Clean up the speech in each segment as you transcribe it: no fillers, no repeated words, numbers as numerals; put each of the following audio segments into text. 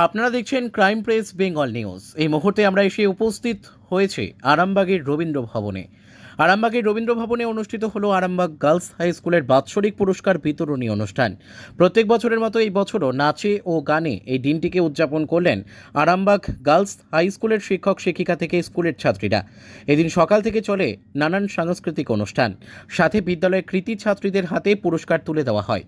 আপনারা দেখছেন crime press Bengal news. এই মুহূর্তে আমরা এসে উপস্থিত হয়েছে আরামবাগের রবীন্দ্র ভবনে। আরামবাগের রবীন্দ্র ভবনে অনুষ্ঠিত হলো আরামবাগ গার্লস হাই স্কুলের বাৎসরিক পুরস্কার বিতরণী অনুষ্ঠান। প্রত্যেক বছরের মতো এই বছরও নাচে ও গানে এই দিনটিকে উদযাপন করলেন আরামবাগ গার্লস হাই স্কুলের শিক্ষক শিক্ষিকা থেকে স্কুলের ছাত্রীরা। এদিন সকাল থেকে চলে নানান সাংস্কৃতিক অনুষ্ঠান, সাথে বিদ্যালয়ের কৃতী ছাত্রীদের হাতে পুরস্কার তুলে দেওয়া হয়।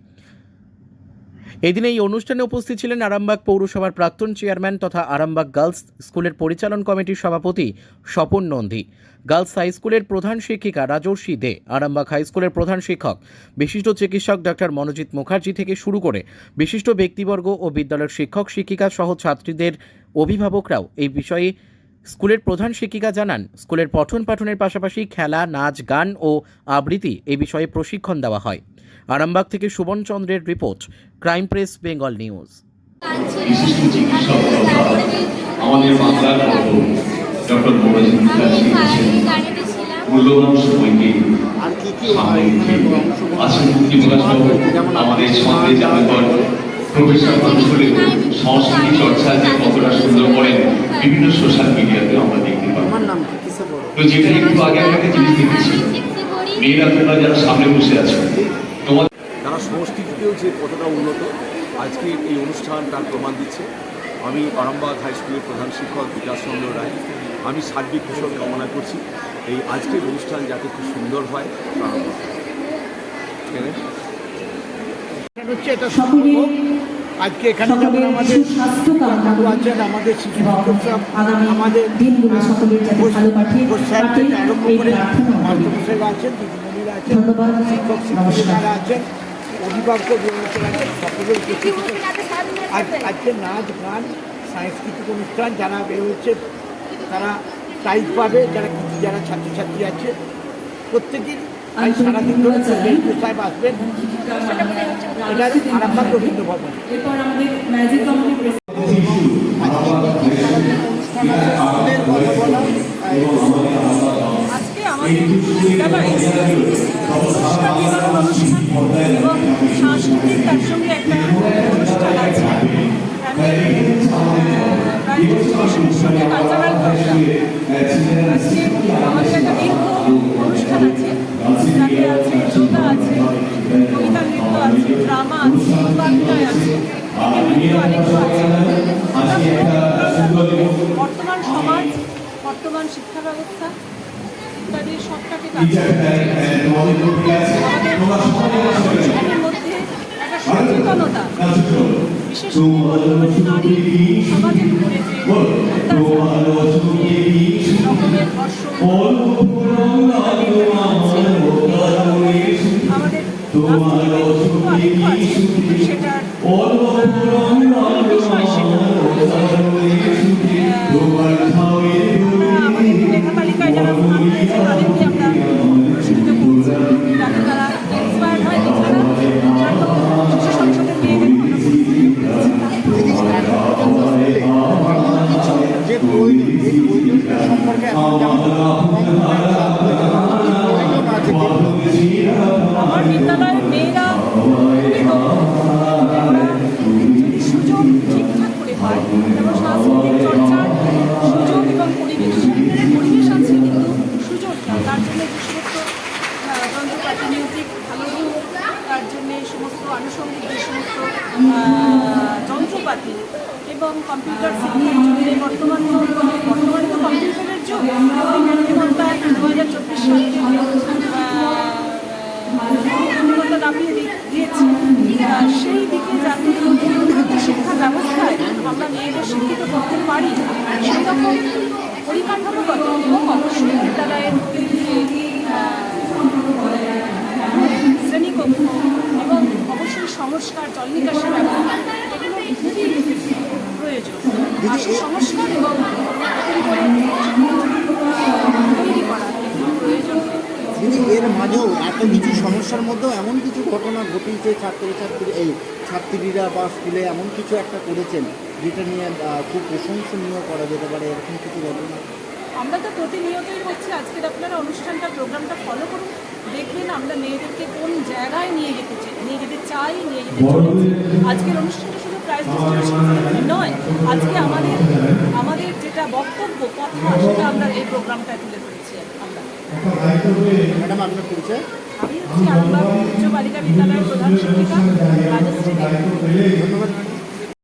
এদিন এই অনুষ্ঠানে উপস্থিত ছিলেন আরামবাগ পৌরসভার প্রাক্তন চেয়ারম্যান তথা আরামবাগ গার্লস স্কুলের পরিচালন কমিটির সভাপতি স্বপন নন্দী, গার্লস হাই স্কুলের প্রধান শিক্ষিকা রাজর্ষি দে, আরামবাগ হাই স্কুলের প্রধান শিক্ষক বিশিষ্ট চিকিৎসক ডক্টর মনোজিৎ মুখার্জি থেকে শুরু করে বিশিষ্ট ব্যক্তিবর্গ ও বিদ্যালয়ের শিক্ষক শিক্ষিকা সহ ছাত্রীদের অভিভাবকরাও এই বিষয়ে স্কুলের প্রধান শিক্ষিকা জানান, স্কুলের পঠন পাঠনের পাশাপাশি খেলা, নাচ, গান ও আবৃত্তি এই বিষয়ে প্রশিক্ষণ দেওয়া হয়। আরামবাগ থেকে সুবন চন্দ্রের report, crime press Bengal news. আমাদের বাংলার ডক্টর মনোজিৎ মুখার্জি মূল্যবান সময়কে সামনে রেখে আজকে আমাদের সমাজে জানার প্রফেসর মানুষ হলে সংস্কৃতি চর্চা যে কতটা সুন্দর করেন বিভিন্ন সোশ্যাল মিডিয়াতেও আমরা দেখতে পাই। তো যেটা একটু আগে একটা জিনিস দেখেছি, মেয়েরা তোমরা যারা সামনে বসে আছো, তোমাদের তারা সংস্কৃতিতেও যে কতটা উন্নত আজকে এই অনুষ্ঠান তার প্রমাণ দিচ্ছে। আমি আরামবাগ হাই স্কুলের প্রধান শিক্ষক বিকাশ চন্দ্র রায়, আমি সার্বিক কুশল কামনা করছি এই আজকের অনুষ্ঠান যাতে খুব সুন্দর হয়। আজকে এখানে যেমন আমাদের আছেন, আমাদের শিক্ষকরা, আমাদের স্যার থেকে আরম্ভ করে মাস্টারমশাইরা আছেন, দিদিমণিরা আছেন, শিক্ষক শিক্ষিকারা আছেন, অভিভাবক আছেন, সকলের আজকে নাচ গান সাংস্কৃতিক অনুষ্ঠান যারা বেরোচ্ছে তারা প্রাইজ পাবে, যারা ছাত্রছাত্রী আছে প্রত্যেকের আজ সারাদিন ধরে সাহেব আসবেন। এটা আরামবাগ রবীন্দ্র ভবন। আজকে আমাদের বিদ্যালয়ে পুরস্কার বিতরণ অনুষ্ঠান এবং সাংস্কৃতিক তার সঙ্গে একটা অনুষ্ঠান আছে। কালচারাল প্রোগ্রাম আজকে আমাদের একটা দীর্ঘ অনুষ্ঠান আছে, যাতে আছে যোগা আছে, কবিতা নৃত্য আছে, ড্রামা আছে, অভিনয় আছে, আরেকটু আছে। বর্তমান সমাজ, বর্তমান শিক্ষা ব্যবস্থা ইত্যাদি সবটাকে কাছে আমাদের মধ্যে একটা সচেতনতা, বিশেষ করে নারী সমাজের উপরে যে রকমের ধর্ষণ আমাদের সেটার বিষয়, সেটা আমাদের লেখা তালিকায় যারা স্থান পেয়েছে তাদেরকে আমরা পুরস্কৃত করছি, যাতে তারা ইন্সপায়ার্ড হয়। এছাড়া শিশু সংসদের মেয়েদের আমার বিদ্যালয়ের মেয়েরা যদি সুযোগ ঠিকঠাক করে পায়, যেমন সাংস্কৃতিক চর্চার সুযোগ এবং পরিবেশ আছে, কিন্তু সুযোগটা তার জন্য যে সমস্ত যন্ত্রপাতি, মিউজিক ভালো রূপ, তার জন্য সমস্ত আনুষঙ্গিক যে সমস্ত যন্ত্রপাতি এবং কম্পিউটার শিক্ষার জন্য বর্তমানে তো কম্পিউটারের যুগ, বুদ্ধিমত্তায় 2024 সালে নামিয়ে দিয়েছে। সেই দিকে যাতে শিক্ষা ব্যবস্থায় আমরা মেয়েদের শিক্ষিত করতে পারি, সেরকম পরিকাঠামোগত এবং অবশ্যই বিদ্যালয়ের শ্রেণীকক্ষ এবং অবশ্যই সংস্কার, জল নিকাশের ব্যবস্থা, এগুলো খুবই প্রয়োজন। সংস্কার এবং তৈরি করা প্রয়োজন। কিন্তু এর মাঝেও এত কিছু সমস্যার মধ্যেও এমন কিছু ঘটনা ঘটিয়েছে ছাত্রীরা বা স্কুলে এমন কিছু একটা করেছেন যেটা নিয়ে খুব প্রশংসনীয় করা যেতে পারে, এরকম কিছু ঘটনা আমরা তো প্রতিনিয়তই করছি। আজকের আপনারা অনুষ্ঠানটা, প্রোগ্রামটা ফলো করুন, দেখবেন আমরা মেয়েদেরকে কোন জায়গায় নিয়ে যেতে চাই, নিয়ে যেতে চলেছি। আজকের অনুষ্ঠানটা শুধু হায়ার ইনস্টিটিউশন নয়, আজকে আমাদের যেটা বক্তব্য কথা সেটা আমরা এই প্রোগ্রামটায় তুলে ধরেছি আমরা। ম্যাডাম আপনার পরিচয়? আমি হচ্ছি আরামবাগ উচ্চ বালিকা বিদ্যালয়ের প্রধান শিক্ষিকা রাজশ্রী দেবী। ধন্যবাদ।